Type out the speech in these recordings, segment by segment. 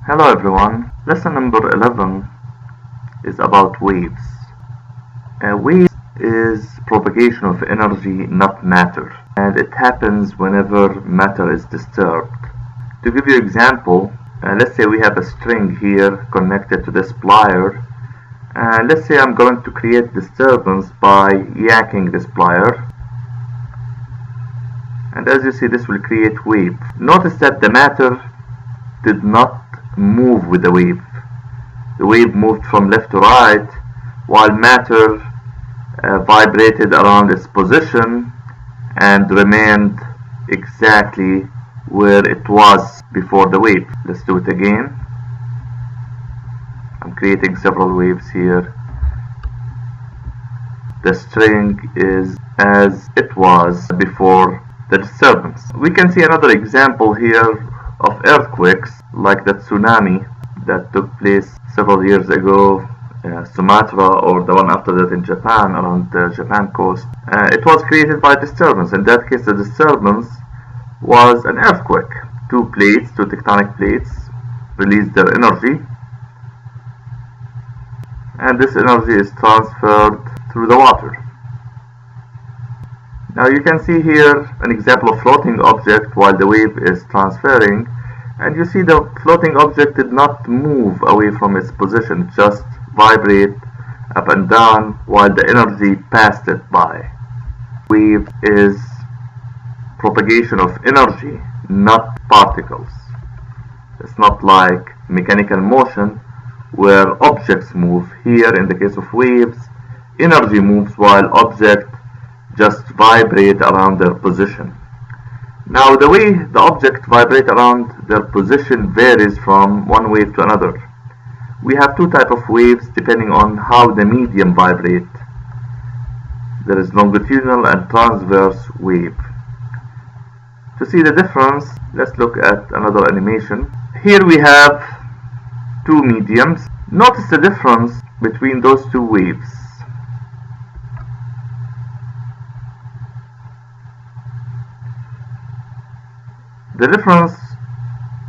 Hello everyone. Lesson number 11 is about waves. Waves is propagation of energy, not matter, and it happens whenever matter is disturbed. To give you an example, let's say we have a string here connected to this plier, and let's say I'm going to create disturbance by yanking this plier, and as you see this will create wave. Notice that the matter did not move with the wave. The wave moved from left to right while matter vibrated around its position and remained exactly where it was before the wave. Let's do it again. I'm creating several waves here. The string is as it was before the disturbance. We can see another example here of earthquakes, like the tsunami that took place several years ago in Sumatra, or the one after that in Japan, around the Japan coast. It was created by disturbance. In that case, the disturbance was an earthquake. Two tectonic plates, released their energy, and this energy is transferred through the water. Now you can see here an example of floating object while the wave is transferring, and you see the floating object did not move away from its position, just vibrate up and down while the energy passed it by. Wave is propagation of energy, not particles. It's not like mechanical motion where objects move. Here in the case of waves, energy moves while objects just vibrate around their position. Now the way the object vibrate around their position varies from one wave to another. We have two types of waves depending on how the medium vibrate. There is longitudinal and transverse wave. To see the difference, let's look at another animation. Here we have two mediums. Notice the difference between those two waves. The difference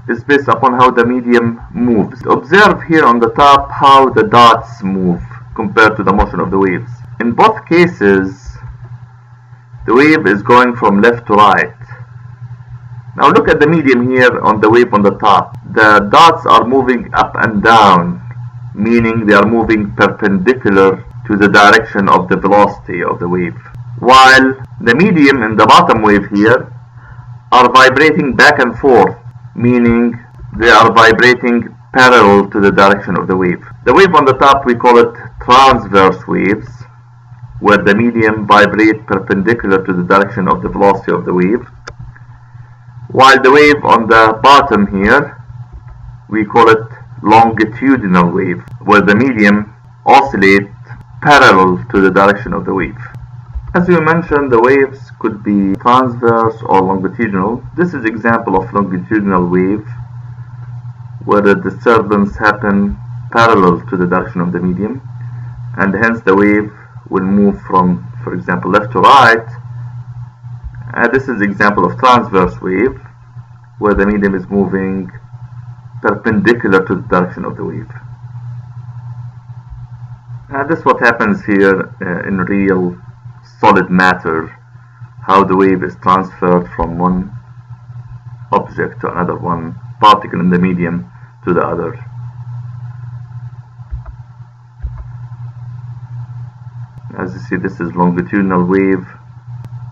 is based upon how the medium moves. Observe here on the top how the dots move compared to the motion of the waves. In both cases, the wave is going from left to right. Now look at the medium here on the wave on the top. The dots are moving up and down, meaning they are moving perpendicular to the direction of the velocity of the wave. While the medium in the bottom wave here are vibrating back and forth, meaning they are vibrating parallel to the direction of the wave. The wave on the top, we call it transverse waves, where the medium vibrate perpendicular to the direction of the velocity of the wave. While the wave on the bottom here, we call it longitudinal wave, where the medium oscillate parallel to the direction of the wave. As we mentioned, the waves could be transverse or longitudinal. This is example of longitudinal wave, where the disturbance happen parallel to the direction of the medium, and hence the wave will move from, for example, left to right. This is example of transverse wave, where the medium is moving perpendicular to the direction of the wave. This is what happens here in real solid matter, how the wave is transferred from one object to another, one particle in the medium to the other. As you see, this is longitudinal wave,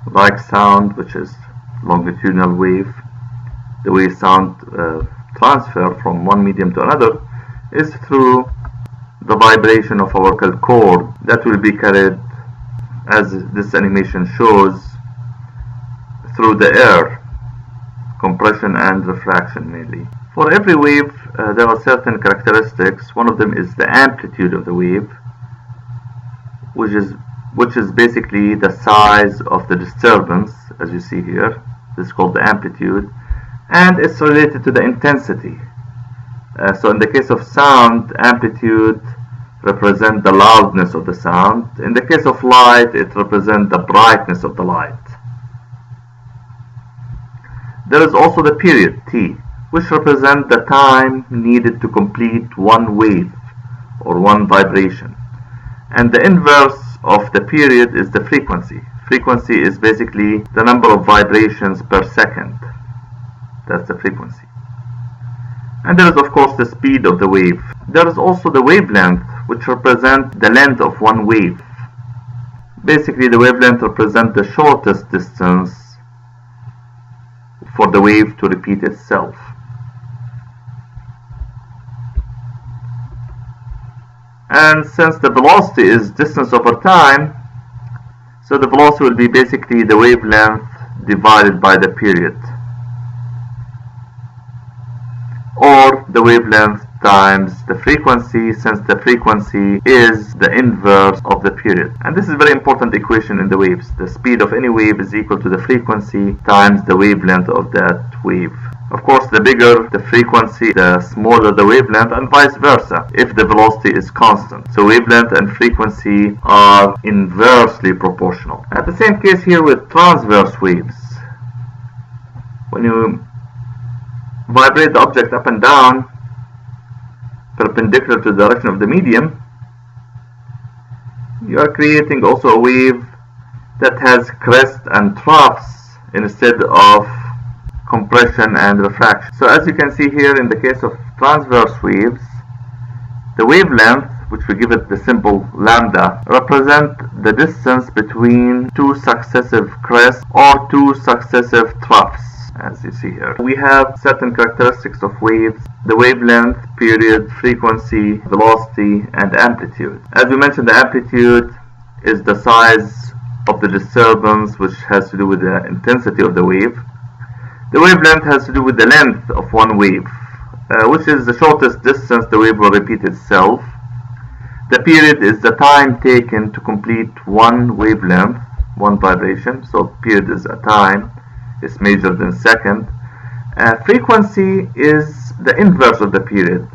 like sound, which is longitudinal wave. The way sound transfer from one medium to another is through the vibration of our vocal cord that will be carried, as this animation shows, through the air, compression and refraction mainly. For every wave, there are certain characteristics. One of them is the amplitude of the wave, which is basically the size of the disturbance, as you see here. This is called the amplitude, and it's related to the intensity. So in the case of sound, amplitude represent the loudness of the sound. In the case of light, it represents the brightness of the light. There is also the period, T, which represent the time needed to complete one wave or one vibration. And the inverse of the period is the frequency. Frequency is basically the number of vibrations per second. That's the frequency. And there is of course the speed of the wave. There is also the wavelength, which represents the length of one wave. Basically the wavelength represents the shortest distance for the wave to repeat itself. And since the velocity is distance over time, so the velocity will be basically the wavelength divided by the period, or the wavelength times the frequency, since the frequency is the inverse of the period. And this is a very important equation in the waves. The speed of any wave is equal to the frequency times the wavelength of that wave. Of course, the bigger the frequency, the smaller the wavelength, and vice versa if the velocity is constant. So wavelength and frequency are inversely proportional. At the same case here with transverse waves. When you vibrate the object up and down perpendicular to the direction of the medium, you are creating also a wave that has crests and troughs instead of compression and refraction. So as you can see here in the case of transverse waves, the wavelength, which we give it the symbol lambda, represent the distance between two successive crests or two successive troughs. As you see here, we have certain characteristics of waves: the wavelength, period, frequency, velocity, and amplitude. As we mentioned, the amplitude is the size of the disturbance, which has to do with the intensity of the wave. The wavelength has to do with the length of one wave, which is the shortest distance the wave will repeat itself. The period is the time taken to complete one wavelength, one vibration. So period is a time. It's measured in second. Frequency is the inverse of the period.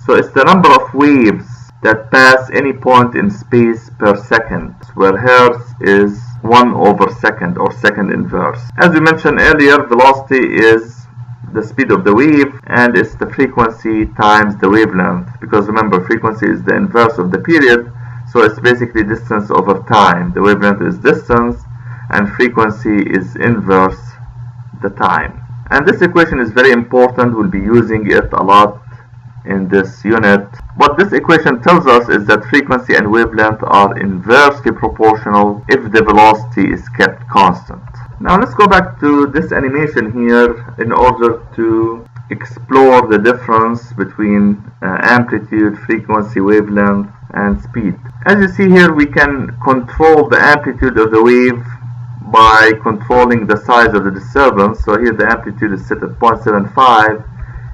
So it's the number of waves that pass any point in space per second, where hertz is 1/second or second inverse. As we mentioned earlier, velocity is the speed of the wave, and it's the frequency times the wavelength, because remember, frequency is the inverse of the period, so it's basically distance over time. The wavelength is distance and frequency is inverse the time. And this equation is very important. We'll be using it a lot in this unit. What this equation tells us is that frequency and wavelength are inversely proportional if the velocity is kept constant. Now let's go back to this animation here in order to explore the difference between amplitude, frequency, wavelength, and speed. As you see here, we can control the amplitude of the wave by controlling the size of the disturbance. So here the amplitude is set at 0.75.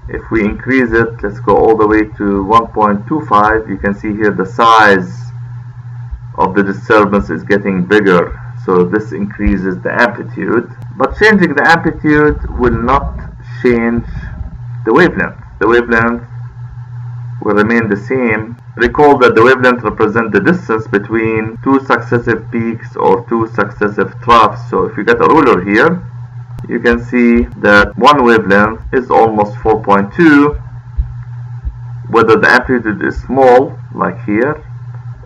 If we increase it, let's go all the way to 1.25, you can see here the size of the disturbance is getting bigger. So this increases the amplitude. But changing the amplitude will not change the wavelength. The wavelength will remain the same. Recall that the wavelength represents the distance between two successive peaks or two successive troughs. So if you get a ruler here, you can see that one wavelength is almost 4.2, whether the amplitude is small, like here,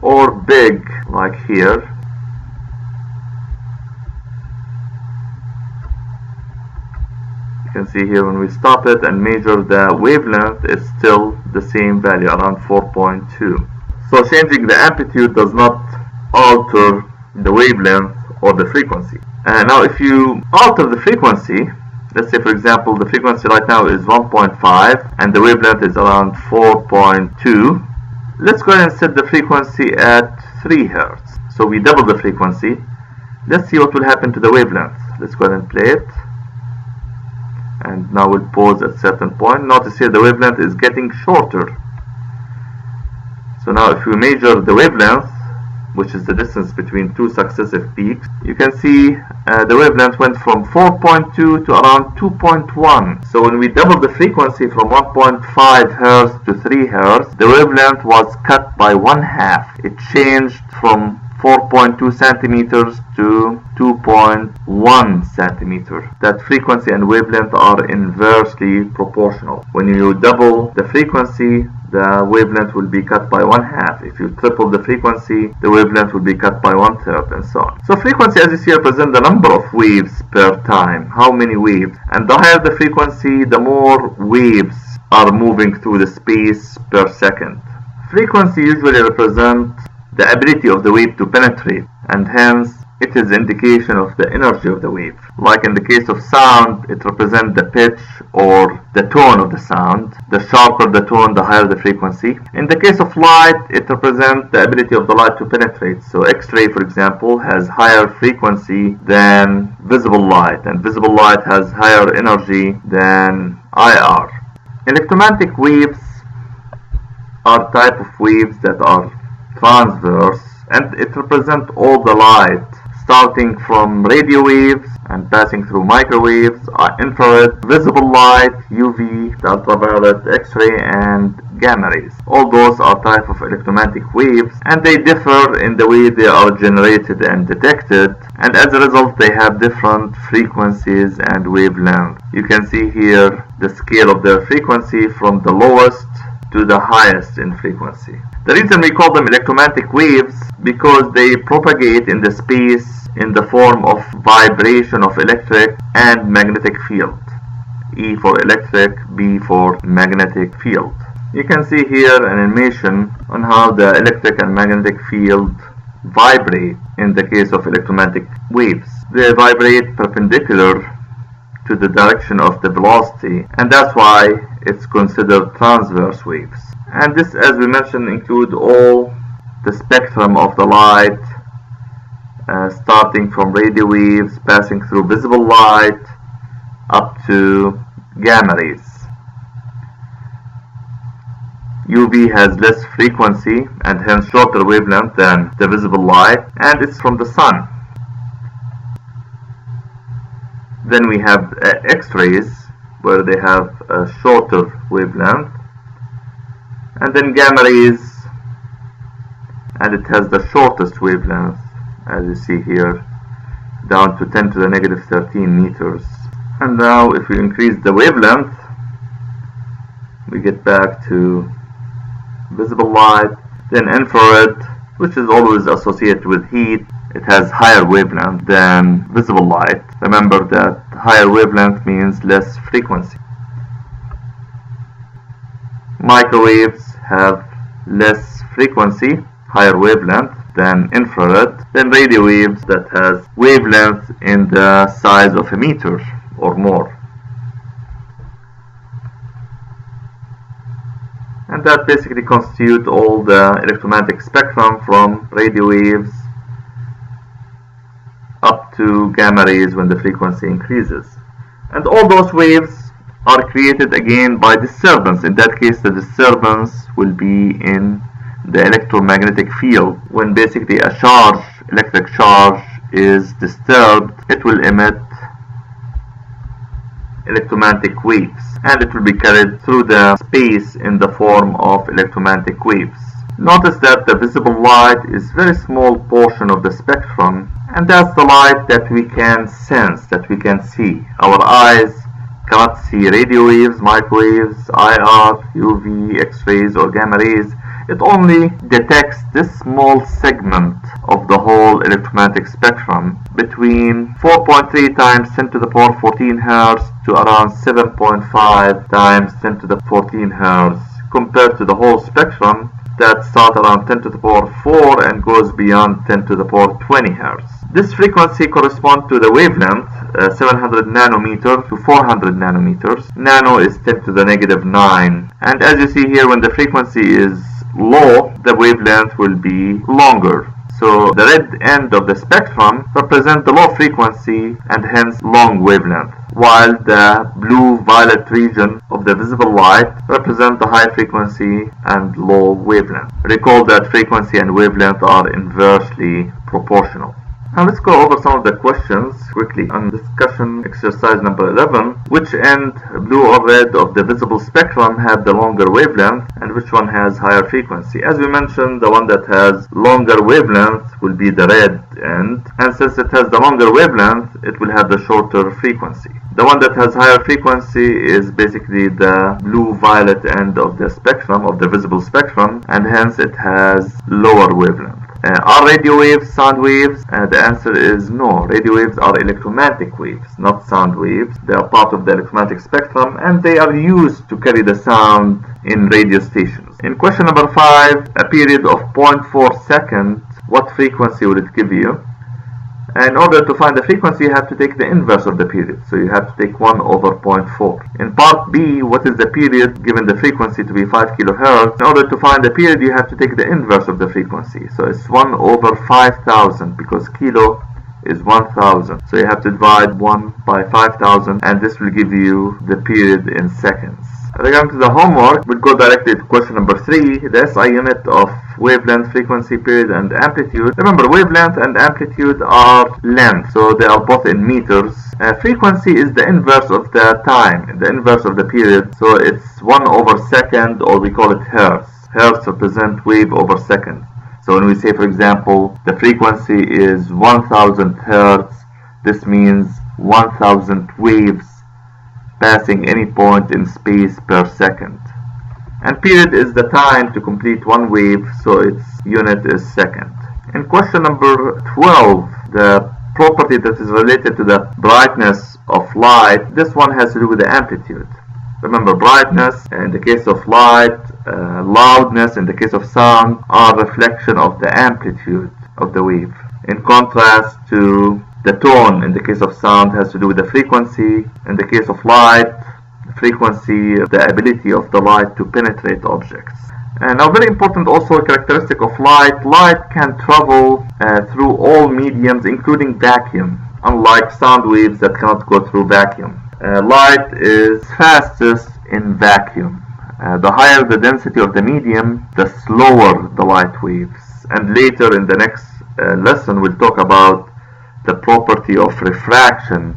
or big, like here. You can see here when we stop it and measure the wavelength, it's still the same value, around 4.2. So changing the amplitude does not alter the wavelength or the frequency. Now if you alter the frequency, let's say for example the frequency right now is 1.5 and the wavelength is around 4.2, let's go ahead and set the frequency at 3 Hertz. So we double the frequency. Let's see what will happen to the wavelength. Let's go ahead and play it. And now we'll pause at a certain point. Notice here the wavelength is getting shorter. So now if we measure the wavelength, which is the distance between two successive peaks, you can see the wavelength went from 4.2 to around 2.1. So when we double the frequency from 1.5 Hertz to 3 Hertz, the wavelength was cut by 1/2. It changed from 4.2 centimeters to 2.1 centimeter. That frequency and wavelength are inversely proportional. When you double the frequency, the wavelength will be cut by 1/2. If you triple the frequency, the wavelength will be cut by 1/3, and so on. So frequency, as you see, represents the number of waves per time, how many waves. And the higher the frequency, the more waves are moving through the space per second. Frequency usually represents the ability of the wave to penetrate, and hence it is indication of the energy of the wave. Like in the case of sound, it represents the pitch or the tone of the sound. The sharper the tone, the higher the frequency. In the case of light, it represents the ability of the light to penetrate. So X-ray, for example, has higher frequency than visible light, and visible light has higher energy than IR. Electromagnetic waves are type of waves that are transverse, and it represents all the light, starting from radio waves and passing through microwaves, infrared, visible light, UV, ultraviolet, X-ray, and gamma rays. All those are type of electromagnetic waves, and they differ in the way they are generated and detected, and as a result they have different frequencies and wavelengths. You can see here the scale of their frequency from the lowest to the highest in frequency. The reason we call them electromagnetic waves because they propagate in the space in the form of vibration of electric and magnetic field. E for electric, B for magnetic field. You can see here an animation on how the electric and magnetic field vibrate in the case of electromagnetic waves. They vibrate perpendicular to the direction of the velocity, and that's why it's considered transverse waves. And this, as we mentioned, include all the spectrum of the light, starting from radio waves, passing through visible light, up to gamma rays. UV has less frequency and hence shorter wavelength than the visible light, and it's from the sun. Then we have X-rays, where they have a shorter wavelength, and then gamma rays, and it has the shortest wavelength, as you see here, down to 10 to the negative 13 meters. And now if we increase the wavelength, we get back to visible light, then infrared, which is always associated with heat. It has higher wavelength than visible light. Remember that higher wavelength means less frequency. Microwaves have less frequency, higher wavelength than infrared, then radio waves that has wavelength in the size of a meter or more. And that basically constitutes all the electromagnetic spectrum from radio waves up to gamma rays when the frequency increases. And all those waves are created again by disturbance. In that case, the disturbance will be in the electromagnetic field. When basically a charge, electric charge, is disturbed, it will emit electromagnetic waves, and it will be carried through the space in the form of electromagnetic waves. Notice that the visible light is a very small portion of the spectrum, and that's the light that we can sense, that we can see. Our eyes cannot see radio waves, microwaves, IR, UV, X-rays, or gamma rays. It only detects this small segment of the whole electromagnetic spectrum, between 4.3 times 10 to the power 14 Hz to around 7.5 times 10 to the 14 Hz, compared to the whole spectrum that starts around 10 to the power 4 and goes beyond 10 to the power 20 Hz. This frequency corresponds to the wavelength, 700 nanometer to 400 nanometers. Nano is 10 to the negative 9. And as you see here, when the frequency is low, the wavelength will be longer. So the red end of the spectrum represents the low frequency and hence long wavelength, while the blue-violet region of the visible light represents the high frequency and low wavelength. Recall that frequency and wavelength are inversely proportional. Now let's go over some of the questions quickly. On discussion exercise number 11, which end, blue or red, of the visible spectrum have the longer wavelength and which one has higher frequency? As we mentioned, the one that has longer wavelength will be the red end, and since it has the longer wavelength, it will have the shorter frequency. The one that has higher frequency is basically the blue-violet end of the spectrum, of the visible spectrum, and hence it has lower wavelength. Are radio waves sound waves? The answer is no. Radio waves are electromagnetic waves, not sound waves. They are part of the electromagnetic spectrum and they are used to carry the sound in radio stations. In question number 5, a period of 0.4 seconds, what frequency would it give you? In order to find the frequency, you have to take the inverse of the period. So you have to take 1 over 0.4. In part B, what is the period given the frequency to be 5 kilohertz? In order to find the period, you have to take the inverse of the frequency. So it's 1 over 5,000 because kilo is 1,000. So you have to divide 1 by 5,000 and this will give you the period in seconds. Regarding to the homework, we'll go directly to question number 3, the SI unit of wavelength, frequency, period, and amplitude. Remember, wavelength and amplitude are length, so they are both in meters. Frequency is the inverse of the time, the inverse of the period, so it's 1 over second, or we call it hertz. Hertz represent wave over second. So when we say, for example, the frequency is 1000 hertz, this means 1000 waves passing any point in space per second. And period is the time to complete one wave, so its unit is second. In question number 12, the property that is related to the brightness of light, this one has to do with the amplitude. Remember, brightness in the case of light, loudness in the case of sound are reflection of the amplitude of the wave. In contrast to the tone in the case of sound has to do with the frequency. In the case of light, frequency, the ability of the light to penetrate objects. And now, very important also characteristic of light, light can travel through all mediums including vacuum, unlike sound waves that cannot go through vacuum. Light is fastest in vacuum. The higher the density of the medium, the slower the light waves. And later in the next lesson we'll talk about the property of refraction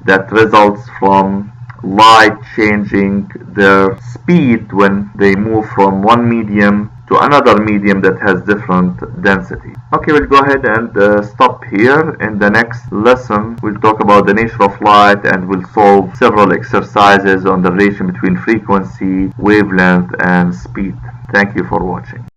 that results from light changing their speed when they move from one medium to another medium that has different density. Okay, we'll go ahead and stop here. In the next lesson, we'll talk about the nature of light and we'll solve several exercises on the relation between frequency, wavelength, and speed. Thank you for watching.